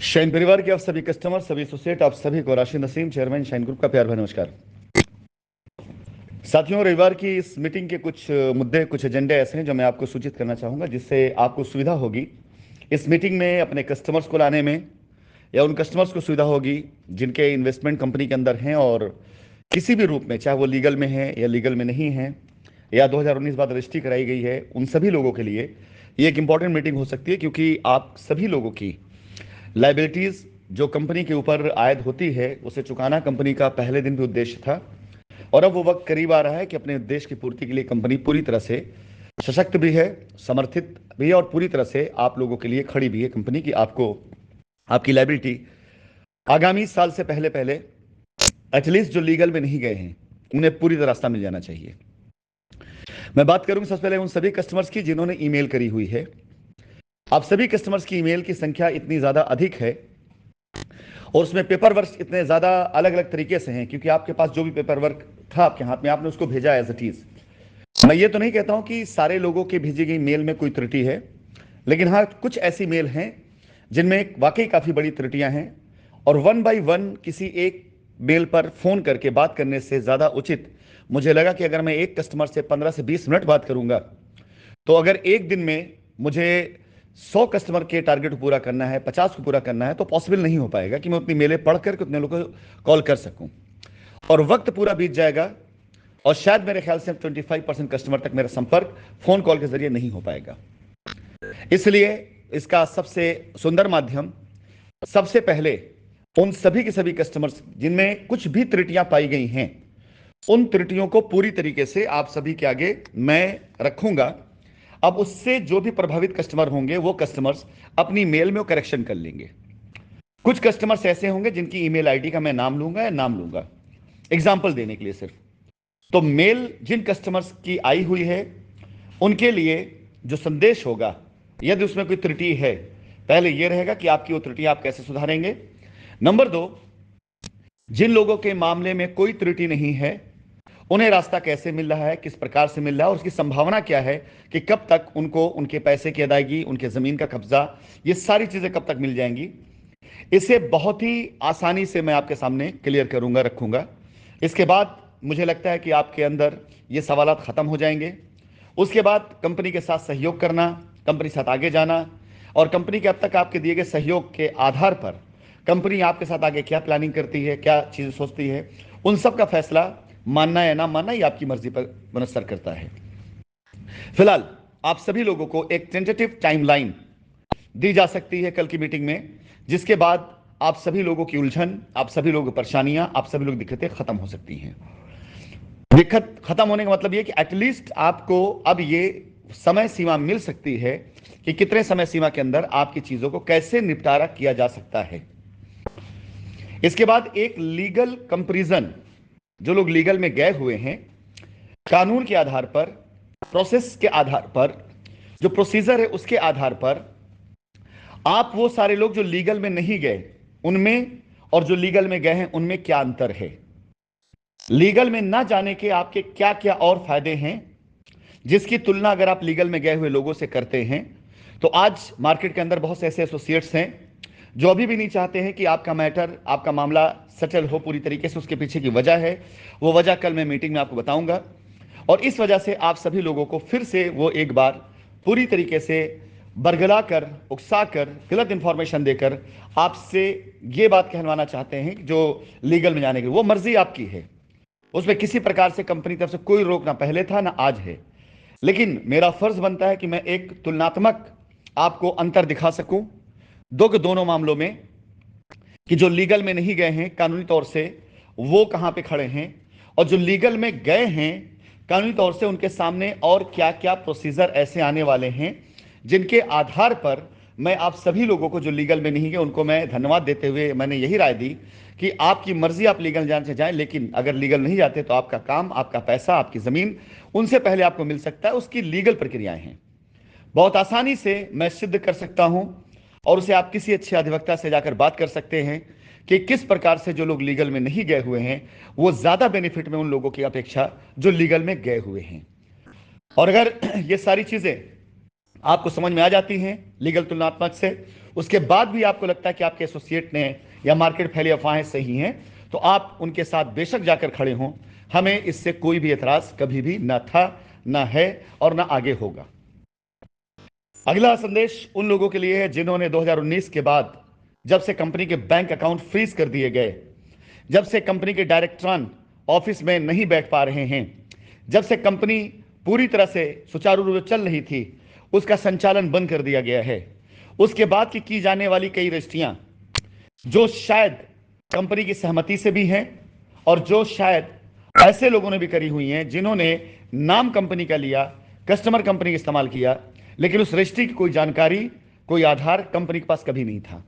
Shine परिवार के आप सभी कस्टमर, सभी एसोसिएट, आप सभी को Rashid Naseem, chairman shine group का प्यार भरा नमस्कार। साथियों, रविवार की इस मीटिंग के कुछ मुद्दे, कुछ एजेंडे ऐसे हैं जो मैं आपको सूचित करना चाहूंगा, जिससे आपको सुविधा होगी इस मीटिंग में अपने कस्टमर्स को लाने में, या उन कस्टमर्स को सुविधा होगी जिनके इन्वेस्टमेंट कंपनी के अंदर हैं और किसी भी रूप में, चाहे वो लीगल में है या लीगल में नहीं है, या 2019 बाद रजिस्ट्री कराई गई है, उन सभी लोगों के लिए ये एक इंपॉर्टेंट मीटिंग हो सकती है, क्योंकि आप सभी लोगों की लाइबिलिटीज जो कंपनी के ऊपर आयद होती है उसे चुकाना कंपनी का पहले दिन भी उद्देश्य था, और अब वो वक्त करीब आ रहा है कि अपने उद्देश्य की पूर्ति के लिए कंपनी पूरी तरह से सशक्त भी है, समर्थित भी है, और पूरी तरह से आप लोगों के लिए खड़ी भी है कंपनी की। आपको आपकी लाइबिलिटी आगामी साल से पहले पहले एटलीस्ट जो लीगल में नहीं गए हैं उन्हें पूरी तरह रास्ता मिल जाना चाहिए। मैं बात करूंगा सबसे पहले उन सभी कस्टमर्स की जिन्होंने ईमेल करी हुई है। आप सभी कस्टमर्स की ईमेल की संख्या इतनी ज्यादा अधिक है और उसमें पेपर वर्क इतने ज़्यादा अलग अलग तरीके से हैं, क्योंकि आपके पास जो भी पेपर वर्क था आपके हाथ में, आपने उसको भेजा एज इट इज़। मैं ये तो नहीं कहता हूं कि सारे लोगों के भेजी गई मेल में कोई त्रुटि है, लेकिन हाँ, कुछ ऐसी मेल हैं जिनमें वाकई काफ़ी बड़ी त्रुटियां हैं, और वन बाय वन किसी एक मेल पर फ़ोन करके बात करने से ज़्यादा उचित मुझे लगा कि अगर मैं एक कस्टमर से 15 से 20 मिनट बात करूंगा, तो अगर एक दिन में मुझे 100 कस्टमर के टारगेट को पूरा करना है, 50 को पूरा करना है, तो पॉसिबल नहीं हो पाएगा कि मैं उतनी मेलें पढ़ करके उतने लोगों को कॉल कर सकूं, और वक्त पूरा बीत जाएगा, और शायद मेरे ख्याल से 25% कस्टमर तक मेरा संपर्क फोन कॉल के जरिए नहीं हो पाएगा। इसलिए इसका सबसे सुंदर माध्यम, सबसे पहले उन सभी के सभी कस्टमर्स जिनमें कुछ भी त्रुटियां पाई गई हैं, उन त्रुटियों को पूरी तरीके से आप सभी के आगे मैं रखूंगा। अब उससे जो भी प्रभावित कस्टमर होंगे वो कस्टमर्स अपनी मेल में वो करेक्शन कर लेंगे। कुछ कस्टमर्स ऐसे होंगे जिनकी ईमेल आईडी का मैं नाम लूंगा, या नाम लूंगा एग्जांपल देने के लिए सिर्फ। तो मेल जिन कस्टमर्स की आई हुई है उनके लिए जो संदेश होगा, यदि उसमें कोई त्रुटि है, पहले यह रहेगा कि आपकी वो त्रुटि आप कैसे सुधारेंगे। नंबर दो, जिन लोगों के मामले में कोई त्रुटि नहीं है उन्हें रास्ता कैसे मिल रहा है, किस प्रकार से मिल रहा है, और उसकी संभावना क्या है कि कब तक उनको उनके पैसे की अदायगी, उनके जमीन का कब्जा, ये सारी चीजें कब तक मिल जाएंगी। इसे बहुत ही आसानी से मैं आपके सामने क्लियर करूंगा, रखूंगा। इसके बाद मुझे लगता है कि आपके अंदर ये सवालात खत्म हो जाएंगे। उसके बाद कंपनी के साथ सहयोग करना, कंपनी के साथ आगे जाना, और कंपनी के अब तक आपके दिए गए सहयोग के आधार पर कंपनी आपके साथ आगे क्या प्लानिंग करती है, क्या चीजें सोचती है, उन सब का फैसला मानना या ना मानना ये आपकी मर्जी पर मुनस्सर करता है। फिलहाल आप सभी लोगों को एक टेंटेटिव टाइमलाइन दी जा सकती है कल की मीटिंग में, जिसके बाद आप सभी लोगों की उलझन, आप सभी लोगों की परेशानियां, आप सभी लोगों की दिक्कतें खत्म हो सकती हैं। दिक्कत खत्म होने का मतलब यह कि एटलीस्ट आपको अब ये समय सीमा मिल सकती है कि कितने समय सीमा के अंदर आपकी चीजों को कैसे निपटारा किया जा सकता है। इसके बाद एक लीगल कंपैरिजन, जो लोग लीगल में गए हुए हैं, कानून के आधार पर, प्रोसेस के आधार पर, जो प्रोसीजर है उसके आधार पर, आप वो सारे लोग जो लीगल में नहीं गए उनमें और जो लीगल में गए हैं उनमें क्या अंतर है, लीगल में ना जाने के आपके क्या क्या और फायदे हैं, जिसकी तुलना अगर आप लीगल में गए हुए लोगों से करते हैं, तो आज मार्केट के अंदर बहुत से ऐसे एसोसिएट्स हैं जो अभी भी नहीं चाहते हैं कि आपका मैटर, आपका मामला सेटल हो पूरी तरीके से। उसके पीछे की वजह है, वो वजह कल मैं मीटिंग में आपको बताऊंगा, और इस वजह से आप सभी लोगों को फिर से वो एक बार पूरी तरीके से बरगला कर, उकसा कर, गलत इंफॉर्मेशन देकर आपसे ये बात कहलवाना चाहते हैं कि जो लीगल में जाने की वो मर्जी आपकी है, उसमें किसी प्रकार से कंपनी तरफ से कोई रोक ना पहले था ना आज है। लेकिन मेरा फर्ज बनता है कि मैं एक तुलनात्मक आपको अंतर दिखा सकूं दोनों मामलों में, कि जो लीगल में नहीं गए हैं कानूनी तौर से वो कहां पे खड़े हैं, और जो लीगल में गए हैं कानूनी तौर से उनके सामने और क्या क्या प्रोसीजर ऐसे आने वाले हैं, जिनके आधार पर मैं आप सभी लोगों को जो लीगल में नहीं गए उनको मैं धन्यवाद देते हुए मैंने यही राय दी कि आपकी मर्जी, आप लीगल जान से जाएं, लेकिन अगर लीगल नहीं जाते तो आपका काम, आपका पैसा, आपकी जमीन उनसे पहले आपको मिल सकता है। उसकी लीगल प्रक्रियाएं हैं, बहुत आसानी से मैं सिद्ध कर सकता हूं, और उसे आप किसी अच्छे अधिवक्ता से जाकर बात कर सकते हैं कि किस प्रकार से जो लोग लीगल में नहीं गए हुए हैं वो ज्यादा बेनिफिट में उन लोगों की अपेक्षा जो लीगल में गए हुए हैं। और अगर ये सारी चीजें आपको समझ में आ जाती हैं लीगल तुलनात्मक से, उसके बाद भी आपको लगता है कि आपके एसोसिएट ने या मार्केट फैली अफवाहें सही हैं, तो आप उनके साथ बेशक जाकर खड़े हों। हमें इससे कोई भी एतराज कभी भी ना था, ना है और ना आगे होगा। अगला संदेश उन लोगों के लिए है जिन्होंने 2019 के बाद, जब से कंपनी के बैंक अकाउंट फ्रीज कर दिए गए, जब से कंपनी के डायरेक्टरान ऑफिस में नहीं बैठ पा रहे हैं, जब से कंपनी पूरी तरह से सुचारू रूप से चल रही थी, उसका संचालन बंद कर दिया गया है। उसके बाद की जाने वाली कई रजिस्ट्रियां जो शायद कंपनी की सहमति से भी हैं और जो शायद ऐसे लोगों ने भी करी हुई हैं जिन्होंने नाम कंपनी का लिया, कस्टमर कंपनी का इस्तेमाल किया, लेकिन उस रजिस्ट्री की कोई जानकारी, कोई आधार कंपनी के पास कभी नहीं था।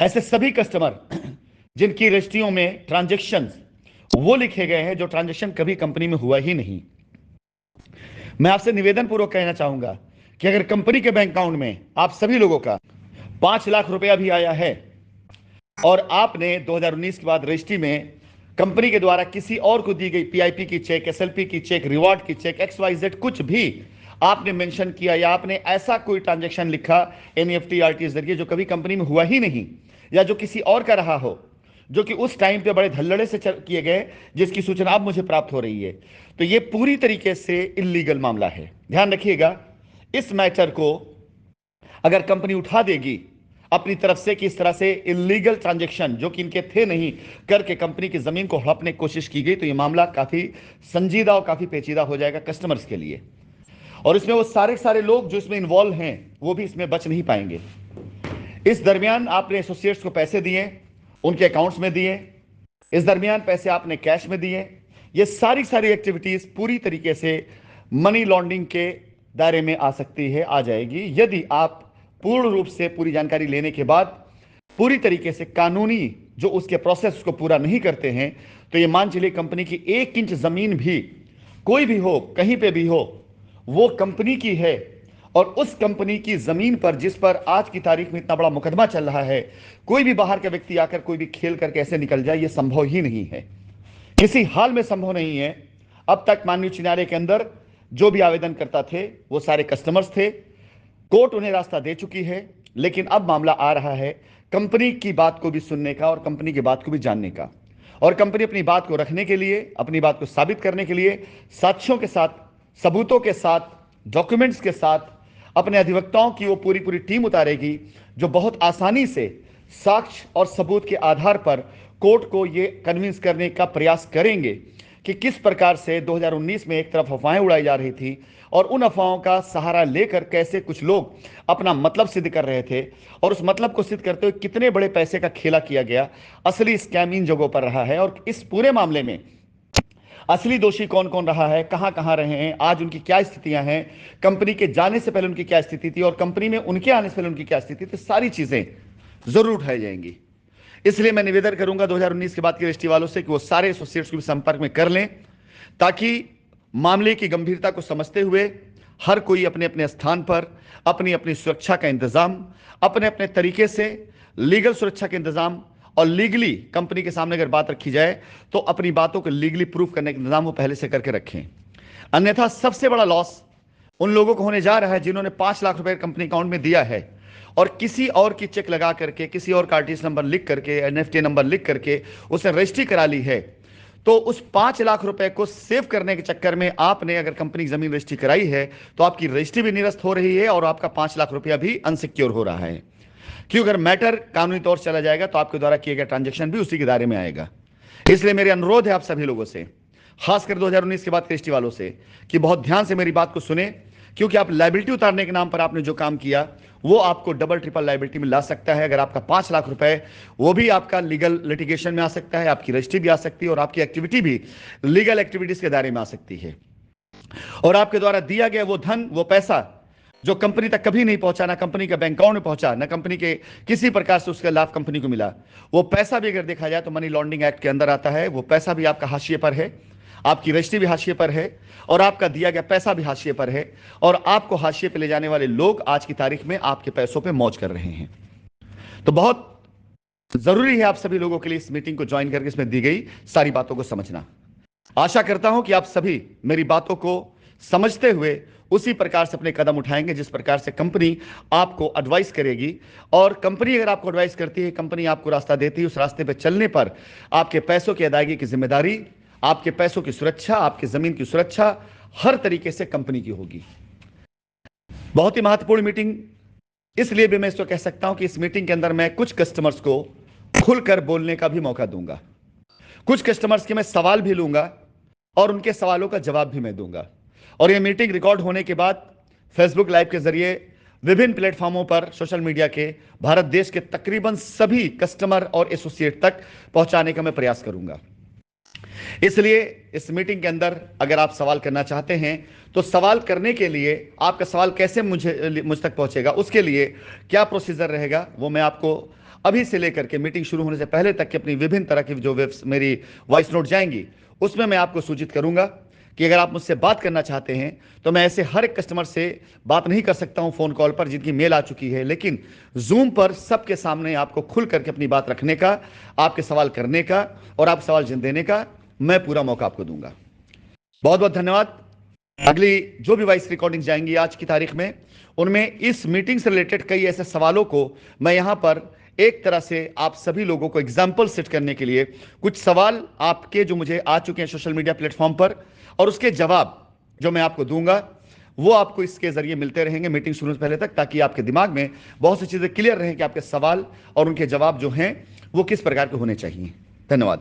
ऐसे सभी कस्टमर जिनकी रजिस्ट्रियों में ट्रांजैक्शंस वो लिखे गए हैं जो ट्रांजैक्शन कभी कंपनी में हुआ ही नहीं। मैं आपसे निवेदन पूर्वक कहना चाहूंगा कि अगर कंपनी के बैंक अकाउंट में आप सभी लोगों का 5 लाख रुपया भी आया है और आपने 2019 के बाद रजिस्ट्री में कंपनी के द्वारा किसी और को दी गई पीआईपी की चेक, एसएलपी की चेक, रिवॉर्ड की चेक, XYZ कुछ भी आपने मेंशन किया या आपने ऐसा कोई ट्रांजैक्शन लिखा एनईएफटी, आरटीजी जरिए जो कभी कंपनी में हुआ ही नहीं या जो किसी और का रहा हो, जो कि उस टाइम पे बड़े धल्लड़े से किए गए, जिसकी सूचना अब मुझे प्राप्त हो रही है, तो ये पूरी तरीके से इल्लीगल मामला है। ध्यान रखिएगा, इस मैटर को अगर कंपनी उठा देगी अपनी तरफ से कि इस तरह से इल्लीगल ट्रांजैक्शन जो कि इनके थे नहीं करके कंपनी की जमीन को हड़पने की कोशिश की गई, तो यह मामला काफी संजीदा और काफी पेचीदा हो जाएगा कस्टमर्स के लिए। और इसमें वो सारे लोग जो इसमें इन्वॉल्व हैं वो भी इसमें बच नहीं पाएंगे। इस दरमियान आपने एसोसिएट्स को पैसे दिए, उनके अकाउंट्स में दिए, इस दरमियान पैसे आपने कैश में दिए। ये सारी एक्टिविटीज पूरी तरीके से मनी लॉन्ड्रिंग के दायरे में आ सकती है, आ जाएगी, यदि आप पूर्ण रूप से पूरी जानकारी लेने के बाद पूरी तरीके से कानूनी जो उसके प्रोसेस को पूरा नहीं करते हैं। तो ये मान चलिए कंपनी की 1 इंच जमीन भी कोई भी हो, कहीं पे भी हो, वो कंपनी की है और उस कंपनी की जमीन पर जिस पर आज की तारीख में इतना बड़ा मुकदमा चल रहा है, कोई भी बाहर का व्यक्ति आकर कोई भी खेल करके ऐसे निकल जाए, ये संभव ही नहीं है, किसी हाल में संभव नहीं है। अब तक माननीय उच्च न्यायालय के अंदर जो भी आवेदन करता थे वो सारे कस्टमर्स थे, कोर्ट उन्हें रास्ता दे चुकी है, लेकिन अब मामला आ रहा है कंपनी की बात को भी सुनने का और कंपनी की बात को भी जानने का। और कंपनी अपनी बात को रखने के लिए, अपनी बात को साबित करने के लिए साक्ष्यों के साथ, सबूतों के साथ, डॉक्यूमेंट्स के साथ अपने अधिवक्ताओं की वो पूरी टीम उतारेगी जो बहुत आसानी से साक्ष्य और सबूत के आधार पर कोर्ट को ये कन्विंस करने का प्रयास करेंगे कि किस प्रकार से 2019 में एक तरफ अफवाहें उड़ाई जा रही थी और उन अफवाहों का सहारा लेकर कैसे कुछ लोग अपना मतलब सिद्ध कर रहे थे और उस मतलब को सिद्ध करते हुए कितने बड़े पैसे का खेला किया गया। असली स्कैम इन जगहों पर रहा है और इस पूरे मामले में असली दोषी कौन कौन रहा है, कहां कहां रहे हैं, आज उनकी क्या स्थितियां हैं, कंपनी के जाने से पहले उनकी क्या स्थिति थी और कंपनी में उनके आने से पहले उनकी क्या स्थिति थी, सारी चीजें जरूर उठाई जाएंगी। इसलिए मैं निवेदन करूंगा 2019 के बाद के रजिस्ट्री वालों से कि वो सारे एसोसिएट्स को भी संपर्क में कर लें, ताकि मामले की गंभीरता को समझते हुए हर कोई अपने अपने स्थान पर अपनी अपनी सुरक्षा का इंतजाम, अपने अपने तरीके से लीगल सुरक्षा का इंतजाम और लीगली कंपनी के सामने अगर बात रखी जाए तो अपनी बातों को लीगली प्रूफ करने का इंतजाम वो पहले से करके रखें। अन्यथा सबसे बड़ा लॉस उन लोगों को होने जा रहा है जिन्होंने 5 लाख रुपए कंपनी अकाउंट में दिया है और किसी और की चेक लगा करके, किसी और का आरटीसी नंबर लिख करके, एनएफटी नंबर लिख करके उसने रजिस्ट्री करा ली है। तो उस 5 लाख रुपए को सेव करने के चक्कर में आपने अगर कंपनी की जमीन रजिस्ट्री कराई है तो आपकी रजिस्ट्री भी निरस्त हो रही है और आपका 5 लाख रुपया भी अनसिक्योर हो रहा है, क्योंकि अगर मैटर कानूनी तौर चला जाएगा तो आपके द्वारा किए गए ट्रांजैक्शन भी उसी के दायरे में आएगा। इसलिए मेरे अनुरोध है आप सभी लोगों से, खासकर 2019 के बाद के रजिस्ट्री वालों से, कि बहुत ध्यान से मेरी बात को सुने, क्योंकि आप लायबिलिटी उतारने के नाम पर आपने जो काम किया वो आपको डबल ट्रिपल लायबिलिटी में ला सकता है। अगर आपका 5 लाख रुपए वो भी आपका लीगल लिटिगेशन में आ सकता है, आपकी रजिस्ट्री भी आ सकती है और आपकी एक्टिविटी भी लीगल एक्टिविटीज के दायरे में आ सकती है। और आपके द्वारा दिया गया वो धन, वो पैसा जो कंपनी तक कभी नहीं पहुंचा, ना कंपनी के बैंक अकाउंट में पहुंचा, ना कंपनी के किसी प्रकार से उसका लाभ कंपनी को मिला, वो पैसा भी अगर देखा जाए तो मनी लॉन्ड्रिंग एक्ट के अंदर आता है। वो पैसा भी आपका हाशिए पर है, आपकी रजिस्ट्री भी हाशिए पर है और आपका दिया गया पैसा भी हाशिए पर है और आपको हाशिए पर ले जाने वाले लोग आज की तारीख में आपके पैसों पर मौज कर रहे हैं। तो बहुत जरूरी है आप सभी लोगों के लिए इस मीटिंग को ज्वाइन करके इसमें दी गई सारी बातों को समझना। आशा करता हूं कि आप सभी मेरी बातों को समझते हुए उसी प्रकार से अपने कदम उठाएंगे जिस प्रकार से कंपनी आपको एडवाइस करेगी। और कंपनी अगर आपको एडवाइस करती है, कंपनी आपको रास्ता देती है, उस रास्ते पर चलने पर आपके पैसों की अदायगी की जिम्मेदारी, आपके पैसों की सुरक्षा, आपकी जमीन की सुरक्षा हर तरीके से कंपनी की होगी। बहुत ही महत्वपूर्ण मीटिंग इसलिए भी मैं इसको कह सकता हूं कि इस मीटिंग के अंदर मैं कुछ कस्टमर्स को खुलकर बोलने का भी मौका दूंगा। कुछ कस्टमर्स के मैं सवाल भी लूंगा और उनके सवालों का जवाब भी मैं दूंगा। और यह मीटिंग रिकॉर्ड होने के बाद फेसबुक लाइव के जरिए विभिन्न प्लेटफॉर्मों पर, सोशल मीडिया के भारत देश के तकरीबन सभी कस्टमर और एसोसिएट तक पहुंचाने का मैं प्रयास करूंगा। इसलिए इस मीटिंग के अंदर अगर आप सवाल करना चाहते हैं तो सवाल करने के लिए आपका सवाल कैसे मुझ तक पहुंचेगा, उसके लिए क्या प्रोसीजर रहेगा, वो मैं आपको अभी से लेकर के मीटिंग शुरू होने से पहले तक की अपनी विभिन्न तरह की जो मेरी वॉइस नोट जाएंगी उसमें मैं आपको सूचित करूंगा कि अगर आप मुझसे बात करना चाहते हैं तो मैं ऐसे हर एक कस्टमर से बात नहीं कर सकता हूं फोन कॉल पर जिनकी मेल आ चुकी है, लेकिन जूम पर सबके सामने आपको खुल करके अपनी बात रखने का, आपके सवाल करने का और आप सवाल देने का मैं पूरा मौका आपको दूंगा। बहुत बहुत धन्यवाद। अगली जो भी वॉइस रिकॉर्डिंग जाएंगी आज की तारीख में, उनमें इस मीटिंग से रिलेटेड कई ऐसे सवालों को मैं यहां पर एक तरह से आप सभी लोगों को एग्जाम्पल सेट करने के लिए कुछ सवाल आपके जो मुझे आ चुके हैं सोशल मीडिया प्लेटफॉर्म पर, और उसके जवाब जो मैं आपको दूंगा वो आपको इसके जरिए मिलते रहेंगे मीटिंग शुरू से पहले तक, ताकि आपके दिमाग में बहुत सी चीजें क्लियर रहें कि आपके सवाल और उनके जवाब जो हैं वो किस प्रकार के होने चाहिए। धन्यवाद।